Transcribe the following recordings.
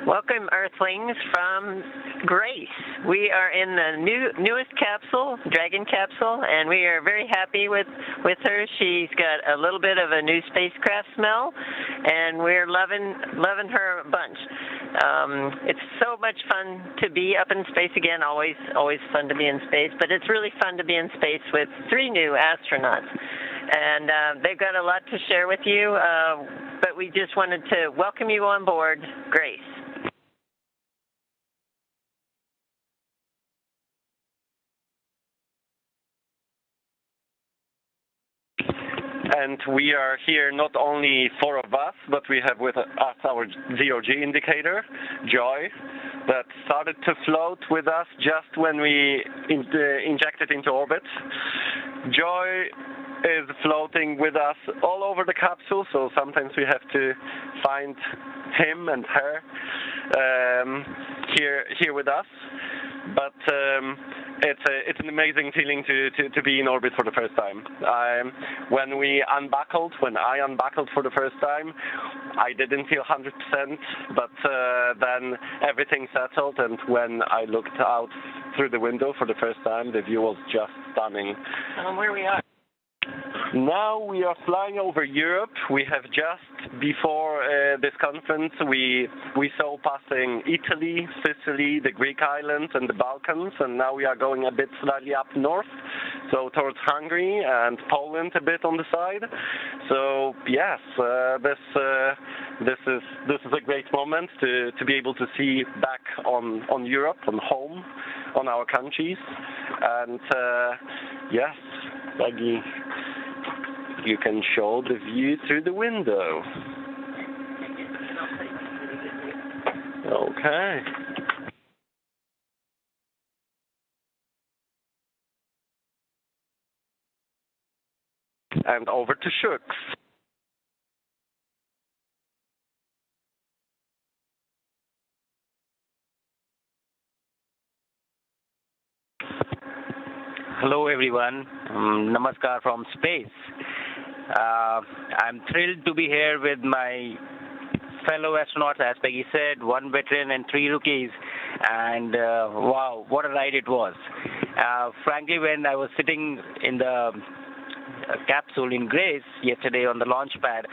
Welcome, Earthlings, from Grace. We are in the newest capsule, Dragon capsule, and we are very happy with her. She's got a little bit of a new spacecraft smell, and we're loving her a bunch. It's so much fun to be up in space again. Always fun to be in space, but it's really fun to be in space with 3 new astronauts. And they've got a lot to share with you, but we just wanted to welcome you on board, Grace. And we are here not only 4 of us, but we have with us our zero-G indicator, Joy, that started to float with us just when we injected into orbit. Joy is floating with us all over the capsule, so sometimes we have to find him and her here with us. But it's an amazing feeling to be in orbit for the first time. When I unbuckled for the first time, I didn't feel 100%, but then everything settled, and when I looked out through the window for the first time, the view was just stunning. Where we are. Now we are flying over Europe. We have just before this conference, we saw passing Italy, Sicily, the Greek islands, and the Balkans, and now we are going a bit slightly up north, so towards Hungary and Poland a bit on the side. So yes, this is a great moment to be able to see back on Europe, on home, on our countries, and yes, Maggie, you can show the view through the window. Okay. And over to Shooks. Hello everyone, Namaskar from space. I'm thrilled to be here with my fellow astronauts, as Peggy said, 1 veteran and 3 rookies, and wow, what a ride it was. Frankly, when I was sitting in the capsule in Grace yesterday on the launch pad,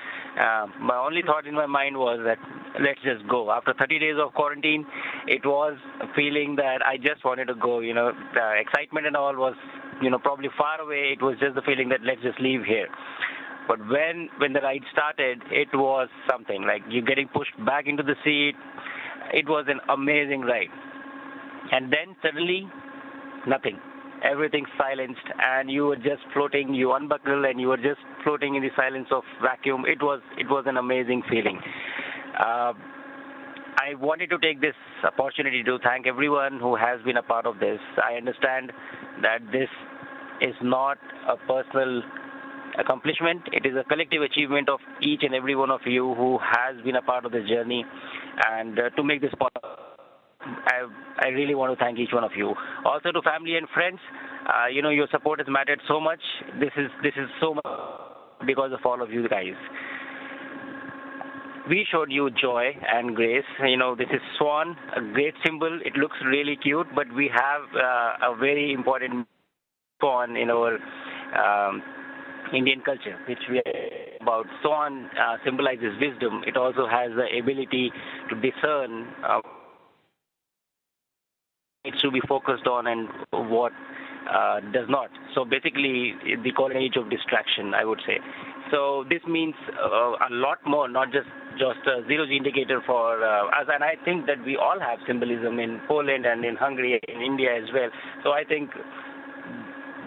my only thought in my mind was that let's just go. After 30 days of quarantine, it was a feeling that I just wanted to go. The excitement and all was, probably far away. It was just the feeling that let's just leave here. But when the ride started, it was something like you getting pushed back into the seat. It was an amazing ride. And then suddenly, nothing. Everything silenced, and you were just floating. You unbuckle, and you were just floating in the silence of vacuum. It was an amazing feeling. I wanted to take this opportunity to thank everyone who has been a part of this. I understand that this is not a personal accomplishment. It is a collective achievement of each and every one of you who has been a part of this journey. And to make this possible, I really want to thank each one of you. Also to family and friends, your support has mattered so much. This is so much because of all of you guys. We showed you Joy and Grace. This is Swan, a great symbol. It looks really cute, but we have a very important swan in our Indian culture, which we are about. Swan symbolizes wisdom. It also has the ability to discern needs to be focused on and what does not. So basically, they call it age of distraction, I would say. So this means a lot more, not just a zero-G indicator for us. And I think that we all have symbolism in Poland and in Hungary, in India as well. So I think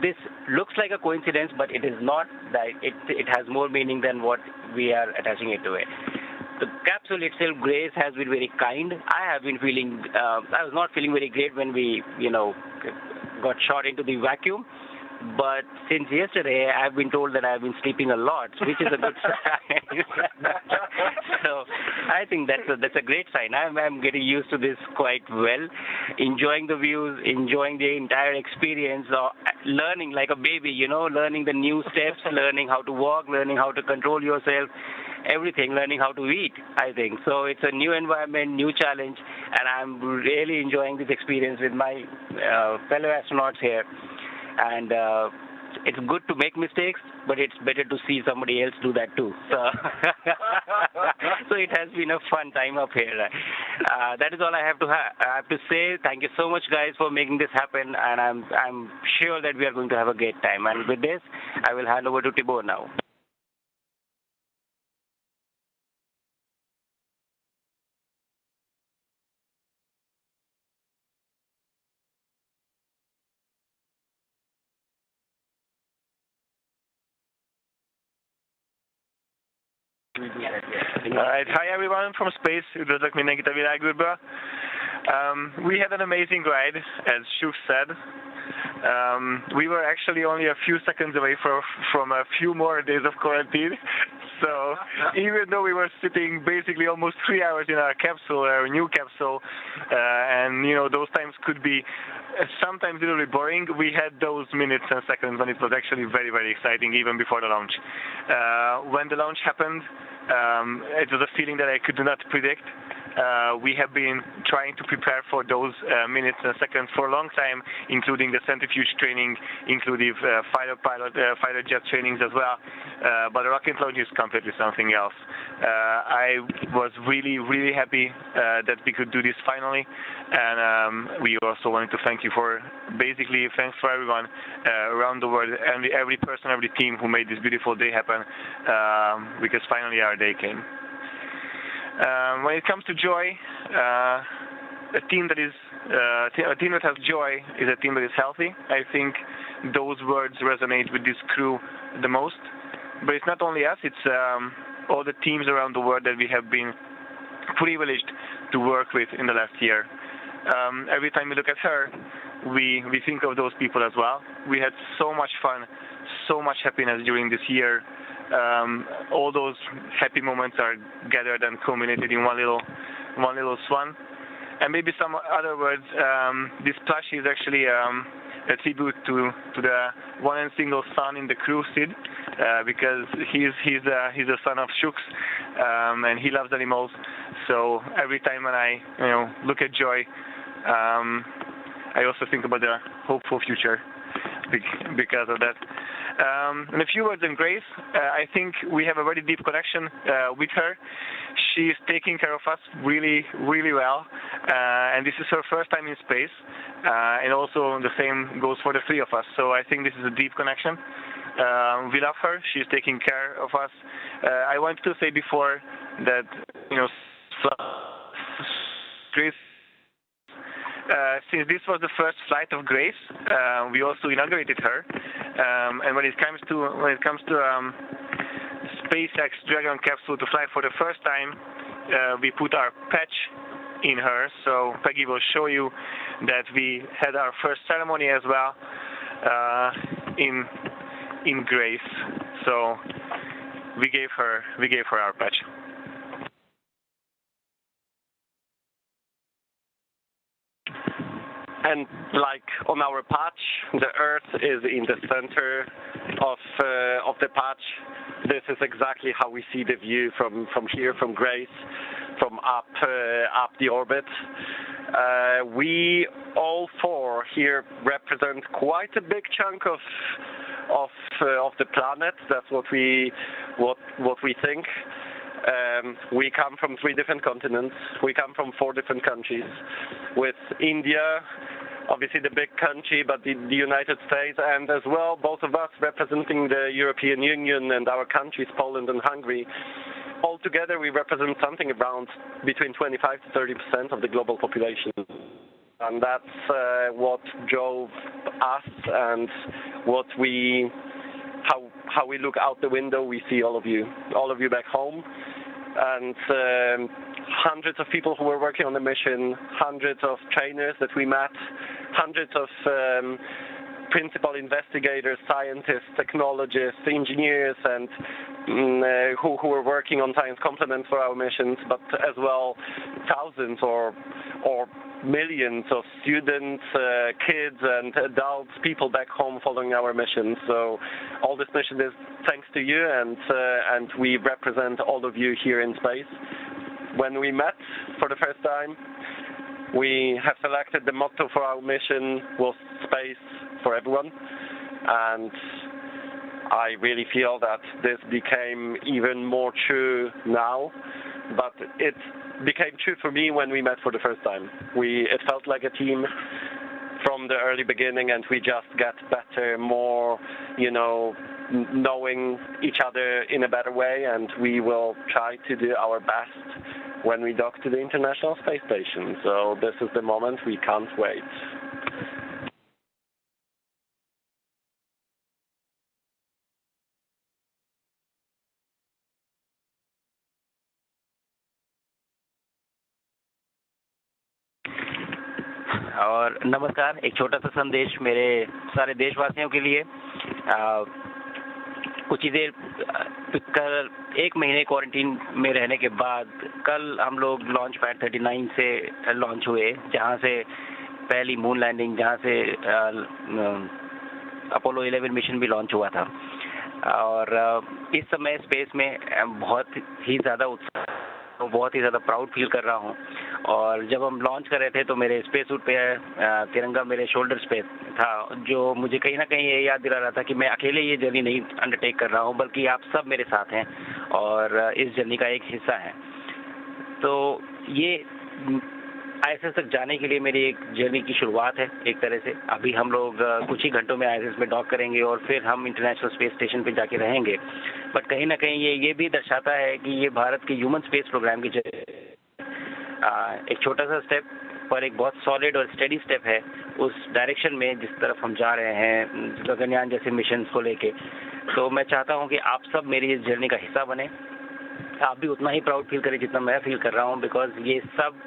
this looks like a coincidence, but it is not. That it has more meaning than what we are attaching it to it. The capsule itself, Grace, has been very kind. I was not feeling very great when we, got shot into the vacuum. But since yesterday, I've been told that I've been sleeping a lot, which is a good sign. So I think that's a great sign. I'm getting used to this quite well, enjoying the views, enjoying the entire experience, learning like a baby, learning the new steps, learning how to walk, learning how to control yourself. everything, learning how to eat, I think. So it's a new environment, new challenge, and I'm really enjoying this experience with my fellow astronauts here. And it's good to make mistakes, but it's better to see somebody else do that too. So, so it has been a fun time up here. That is all I have to say. Thank you so much, guys, for making this happen, and I'm sure that we are going to have a great time. And with this, I will hand over to Tibor now. Alright, hi everyone from space. Üdvözlök mindenkit a világűrből. We had an amazing ride, as Shuk said. We were actually only a few seconds away from a few more days of quarantine. So even though we were sitting basically almost 3 hours in our capsule, our new capsule, and you know those times could be sometimes a little bit boring, we had those minutes and seconds when it was actually very, very exciting, even before the launch. When the launch happened, it was a feeling that I could not predict. We have been trying to prepare for those minutes and seconds for a long time, including the centrifuge training, including fighter jet trainings as well. But the rocket launch is completely something else. I was really, really happy that we could do this finally, and we also wanted to thank you for thanks for everyone around the world, and every person, every team who made this beautiful day happen, because finally our day came. When it comes to joy, a team that has joy is a team that is healthy. I think those words resonate with this crew the most. But it's not only us; it's all the teams around the world that we have been privileged to work with in the last year. Every time we look at her, we think of those people as well. We had so much fun, so much happiness during this year. All those happy moments are gathered and culminated in one little swan. And maybe some other words. This plush is actually a tribute to the one and single son in the crew, Sid, because he's a son of Shuk's, and he loves animals. So every time when I look at Joy, I also think about the hopeful future because of that. And a few words on Grace. I think we have a very deep connection with her. She is taking care of us really, really well, and this is her first time in space, and also the same goes for the three of us. So I think this is a deep connection. We love her. She's taking care of us. I wanted to say before that Grace. Since this was the first flight of Grace, we also inaugurated her. And when it comes to SpaceX Dragon capsule to fly for the first time, we put our patch in her. So Peggy will show you that we had our first ceremony as well in Grace. So we gave her our patch. And like on our patch, the Earth is in the center of the patch. This is exactly how we see the view from here, from Grace, from up the orbit. We all four here represent quite a big chunk of the planet. That's what we think. We come from 3 different continents. We come from 4 different countries, with India, obviously the big country, but the United States, and as well both of us representing the European Union and our countries, Poland and Hungary. Altogether, we represent something around between 25 to 30% of the global population. And that's what drove us, and how we look out the window. We see all of you back home, and hundreds of people who were working on the mission, hundreds of trainers that we met, hundreds of principal investigators, scientists, technologists, engineers, and who were working on science complements for our missions, but as well thousands or millions of students, kids and adults, people back home following our mission. So all this mission is thanks to you, and we represent all of you here in space. When we met for the first time, we have selected the motto for our mission was space for everyone, and I really feel that this became even more true now, but it became true for me when we met for the first time. It felt like a team from the early beginning, and we just got better, more, knowing each other in a better way, and we will try to do our best when we dock to the International Space Station. So this is the moment, we can't wait. और नमस्कार, एक छोटा सा संदेश मेरे सारे देशवासियों के लिए। कुछ ही देर कल 1 महीने क्वारंटीन में रहने के बाद कल हम लोग लॉन्च पैड 39 से लॉन्च हुए, जहां से पहली मून लैंडिंग, जहां से अपोलो 11 मिशन भी लॉन्च हुआ था। और इस समय स्पेस में बहुत ही ज़्यादा उत्साह, बहुत ही ज़्यादा प्राउड फील कर रहा हूँ। और जब हम लॉन्च कर रहे थे तो मेरे स्पेस सूट पे तिरंगा मेरे शोल्डर्स पे था, जो मुझे कहीं ना कहीं ये याद दिला रहा था कि मैं अकेले ये जर्नी नहीं अंडरटेक कर रहा हूँ, बल्कि आप सब मेरे साथ हैं और इस जर्नी का एक हिस्सा हैं। तो ये ISS तक जाने के लिए मेरी एक जर्नी की शुरुआत है एक तरह से। अभी हम लोग कुछ ही घंटों में ISS में डॉक करेंगे और फिर हम इंटरनेशनल स्पेस स्टेशन पे जाके रहेंगे। बट कहीं ना कहीं ये भी दर्शाता है कि ये भारत के ह्यूमन स्पेस प्रोग्राम की एक छोटा सा स्टेप पर एक बहुत सॉलिड और स्टेडी स्टेप है उस डायरेक्शन में जिस तरफ हम जा रहे हैं गगनयान जैसे मिशन को लेके। तो मैं चाहता हूं कि आप सब मेरी इस जर्नी का हिस्सा बने, आप भी उतना ही प्राउड फील करें जितना मैं फील कर रहा हूं, बिकॉज ये सब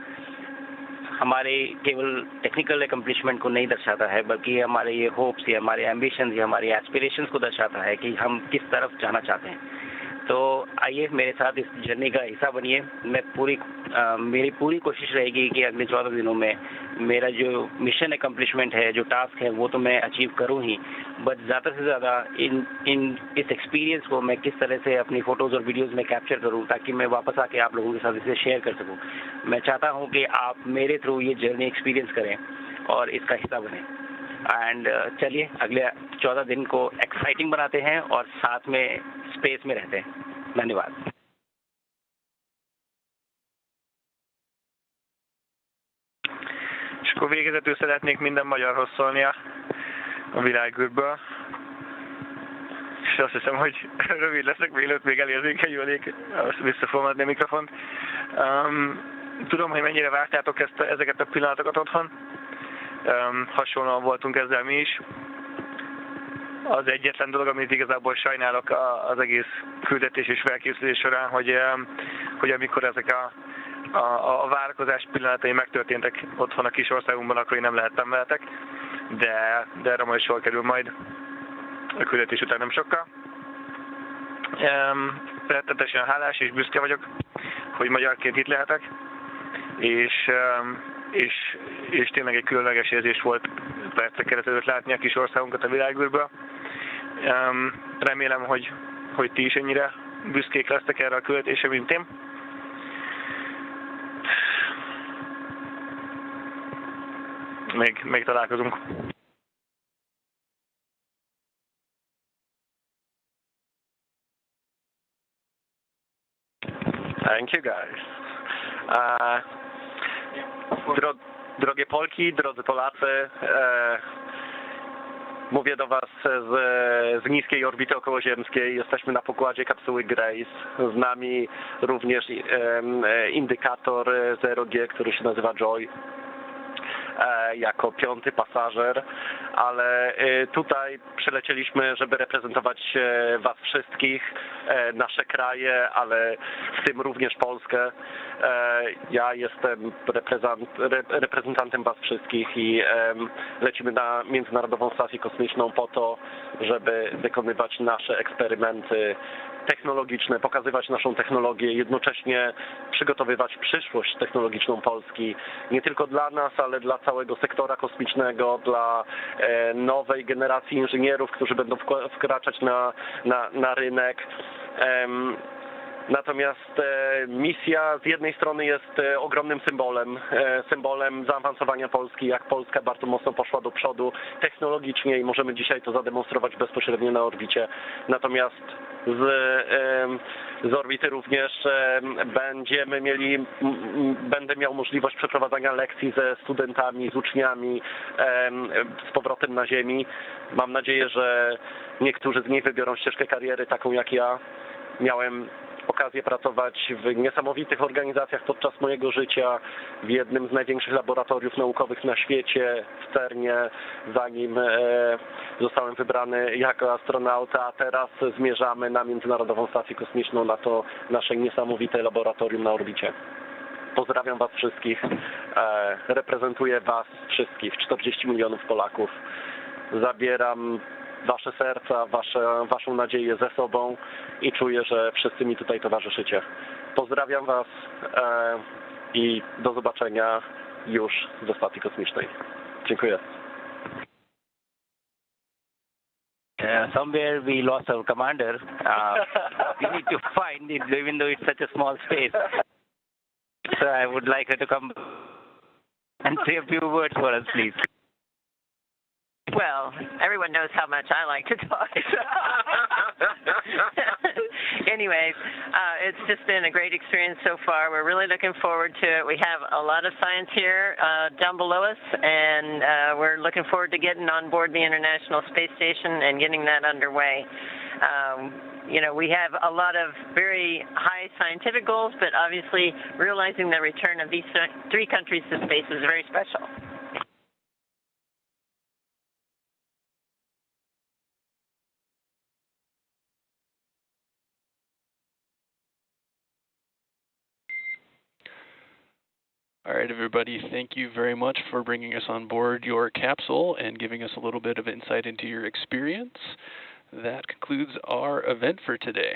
हमारे केवल टेक्निकल एकम्प्लिशमेंट को नहीं दर्शाता है, बल्कि हमारे ये होप्स या हमारे एम्बिशंस या हमारे एस्पिरेशंस को दर्शाता है कि हम किस तरफ जाना चाहते हैं। तो आइए मेरे साथ इस जर्नी का हिस्सा बनिए। मेरी पूरी कोशिश रहेगी कि अगले 14 दिनों में मेरा जो मिशन एकम्प्लिशमेंट है, जो टास्क है, वो तो मैं अचीव करूं ही, बट ज़्यादा से ज़्यादा इस एक्सपीरियंस को मैं किस तरह से अपनी फ़ोटोज़ और वीडियोज़ में कैप्चर करूं, ताकि मैं वापस आके आप लोगों के साथ इसे शेयर कर सकूं। मैं चाहता हूं कि आप मेरे थ्रू ये जर्नी एक्सपीरियंस करें और इसका हिस्सा बने। एंड चलिए अगले 14 दिन को एक्साइटिंग बनाते हैं और साथ में स्पेस में रहते हैं। धन्यवाद। És akkor végezetül szeretnék minden magyarhoz szólni a világűrből. És azt hiszem, hogy rövid leszek, mielőtt még elérzékenyülnék, vissza fogom adni a mikrofont. Tudom, hogy mennyire vártátok ezeket a pillanatokat otthon. Hasonlóan voltunk ezzel mi is. Az egyetlen dolog, amit igazából sajnálok az egész küldetés és felkészülés során, hogy amikor ezek a várakozás pillanatai megtörténtek otthon a kis országunkban, akkor én nem lehettem veletek, de erre majd sor kerül majd a küldetés után nem sokkal. Rettetesen hálás és büszke vagyok, hogy magyarként itt lehetek, és tényleg egy különleges érzés volt percek keresztül látni a kis országunkat a világűrből. Remélem, hogy ti is ennyire büszkék lesztek erre a küldetésre, mint én. Még találkozunk. Thank you guys. Drogie Polki, drodzy Polacy, mówię do Was z niskiej orbity okołoziemskiej. Jesteśmy na pokładzie kapsuły Grace. Z nami również indykator 0G, który się nazywa Joy. jako 5. pasażer, ale tutaj przylecieliśmy, żeby reprezentować Was wszystkich, nasze kraje, ale w tym również Polskę. Ja jestem reprezentantem Was wszystkich i lecimy na Międzynarodową Stację Kosmiczną po to, żeby wykonywać nasze eksperymenty technologiczne, pokazywać naszą technologię, jednocześnie przygotowywać przyszłość technologiczną Polski, nie tylko dla nas, ale dla całego sektora kosmicznego, dla nowej generacji inżynierów, którzy będą wkraczać na rynek. Natomiast misja z jednej strony jest ogromnym symbolem zaawansowania Polski, jak Polska bardzo mocno poszła do przodu technologicznie i możemy dzisiaj to zademonstrować bezpośrednio na orbicie. Natomiast z orbity również będę miał możliwość przeprowadzania lekcji ze studentami, z uczniami z powrotem na Ziemi. Mam nadzieję, że niektórzy z nich wybiorą ścieżkę kariery taką jak ja. Miałem okazję pracować w niesamowitych organizacjach podczas mojego życia, w jednym z największych laboratoriów naukowych na świecie, w CERNie, zanim zostałem wybrany jako astronauta, a teraz zmierzamy na Międzynarodową Stację Kosmiczną, na to nasze niesamowite laboratorium na orbicie. Pozdrawiam Was wszystkich, reprezentuję Was wszystkich, 40 milionów Polaków. Zabieram Wasze serca, Waszą nadzieję ze sobą i czuję, że wszyscy mi tutaj towarzyszycie. Pozdrawiam Was i do zobaczenia już ze Stacji Kosmicznej. Dziękuję. Somewhere we lost our commander. We need to find it, even though it's such a small space. So I would like her to come and say a few words for us, please. Well, everyone knows how much I like to talk. Anyways, it's just been a great experience so far. We're really looking forward to it. We have a lot of science here down below us, and we're looking forward to getting on board the International Space Station and getting that underway. We have a lot of very high scientific goals, but obviously realizing the return of these 3 countries to space is very special. All right, everybody, thank you very much for bringing us on board your capsule and giving us a little bit of insight into your experience. That concludes our event for today.